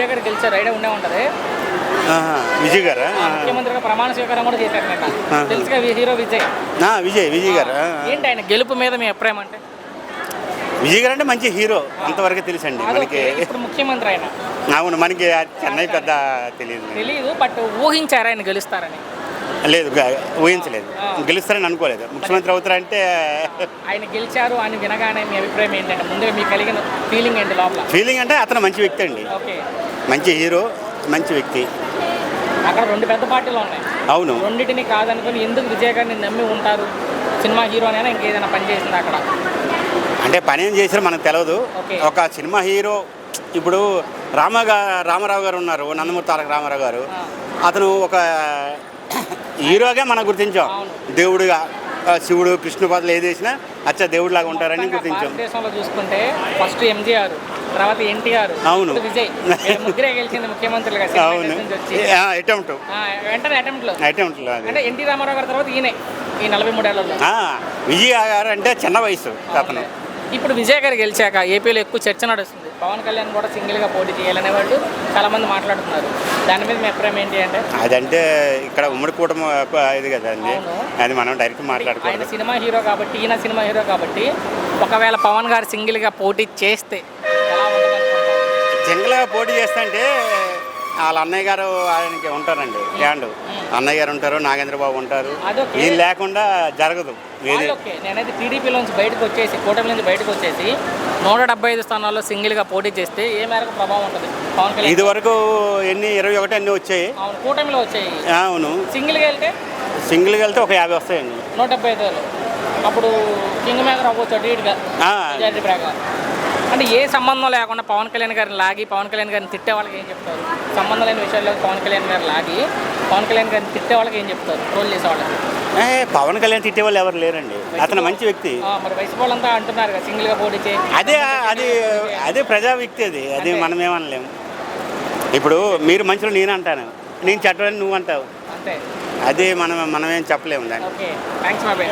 విజయ్ గారు గెలిచారు, ఐడియా ఉండే ఉంటుంది. విజయ్ గారు ముఖ్యమంత్రిగా ప్రమాణ స్వీకారం కూడా చేశారు నిన్న. తెలుసుగా హీరో విజయ్. విజయ్ గారు ఏంటి ఆయన గెలుపు మీద మీ అభిప్రాయం అంటే? విజయ్ గారు అంటే మంచి హీరో, అంతవరకు తెలుసండి మనకి. ఇప్పుడు ముఖ్యమంత్రి ఆయన. అవును, మనకి చెన్నై పెద్ద తెలియదు. బట్ ఊహించారా ఆయన గెలుస్తారని? లేదు, ఊహించలేదు. గెలుస్తారని అనుకోలేదు. ముఖ్యమంత్రి అవుతారంటే ఆయన గెలిచారు అని వినగానే మీ అభిప్రాయం ఏంటంటే ముందుగా మీకు కలిగిన ఫీలింగ్ ఏంటి లోపల? ఫీలింగ్ అంటే అతను మంచి వ్యక్తి అండి. ఓకే, మంచి హీరో, మంచి వ్యక్తి. అక్కడ రెండు పెద్ద పార్టీలు ఉన్నాయి. అవును, రెండింటిని కాదనుకుని ఎందుకు విజయ్ గారిని నమ్మి ఉంటారు? సినిమా హీరోనైనా ఇంకేదైనా పని చేసింది అక్కడ? అంటే పని ఏం చేసినా మనకు తెలియదు. ఒక సినిమా హీరో ఇప్పుడు రామారావు గారు ఉన్నారు, నందమూరి తారక రామారావు గారు. అతను ఒక హీరోగా మనం గుర్తించాం. దేవుడుగా శివుడు కృష్ణపాదులు ఏది వేసినా అచ్చా దేవుడిలాగా ఉంటారని గుర్తించాం. దేశంలో చూసుకుంటే ఫస్ట్ ఎంజీఆర్, తర్వాత ఎన్టీఆర్, అవును, విజయ్, ముగ్గురే గెలిచింది ముఖ్యమంత్రులుగా. అవును, వెంటనే అటెంప్ట్ అంటే ఎన్టీ రామారావు గారి తర్వాత ఈయనే ఈ 43 ఏళ్లలో. విజయ్ గారు అంటే చిన్న వయసు అతను. ఇప్పుడు విజయ్ గారు గెలిచాక ఏపీలో ఎక్కువ చర్చ నడుస్తుంది. పవన్ కళ్యాణ్ కూడా సింగిల్గా పోటీ చేయాలనే వాళ్ళు చాలా మంది మాట్లాడుతున్నారు. దాని మీద మీ అభిప్రాయం ఏంటి అంటే? అదంటే ఇక్కడ ఉమ్మడి కూటమి ఇది కదండి, అది మనం డైరెక్ట్ మాట్లాడుకోవాలి. ఆయన సినిమా హీరో కాబట్టి, ఈయన సినిమా హీరో కాబట్టి, ఒకవేళ పవన్ గారు సింగిల్గా పోటీ చేస్తే ఎలా ఉంటుంది? సింగిల్గా పోటీ చేస్తే అంటే వాళ్ళ అన్నయ్య గారు ఆయనకి ఉంటారండి, ల్యాండ్ అన్నయ్య గారు ఉంటారు, నాగేంద్రబాబు ఉంటారు. వీళ్ళు లేకుండా జరగదు. నేనైతే టీడీపీలోంచి బయటకు వచ్చేసి, కూటమి నుంచి బయటకు వచ్చేసి 175 స్థానాల్లో సింగిల్గా పోటీ చేస్తే ఏ మేరకు ప్రభావం ఉంటుంది పవన్ కళ్యాణ్? ఇది వరకు 21 అన్నీ వచ్చాయి. అవును, కూటమిలో వచ్చాయి. అవును, సింగిల్గా వెళ్తే ఒక 50 వస్తాయండి. 175. అప్పుడు కింగ్ మేకర్ అవ్వచ్చు అటు ఇటుగా మెజారిటీ ప్రకారం. అంటే ఏ సంబంధం లేకుండా పవన్ కళ్యాణ్ గారిని లాగి పవన్ కళ్యాణ్ గారిని తిట్టే వాళ్ళకి ఏం చెప్తారు? సంబంధం లేని విషయాల్లో పవన్ కళ్యాణ్ గారిని లాగి పవన్ కళ్యాణ్ గారిని తిట్టే వాళ్ళకి ఏం చెప్తారు? ట్రోల్ చేసే వాళ్ళకి? పవన్ కళ్యాణ్ తిట్టే వాళ్ళు ఎవరు లేరండి, అతను మంచి వ్యక్తి. మరి వయసు వాళ్ళంతా అంటున్నారు కదా సింగిల్గా పోటీ చేయి. అదే ప్రజా వ్యక్తి. అది మనం ఏమనలేము. ఇప్పుడు మీరు మంచిలో నేను అంటాను, నేను చెడ్డని నువ్వు అంటావు, అంతే. అదే మనం ఏం చెప్పలేము దాన్ని. ఓకే, థ్యాంక్స్ బాబాయ్.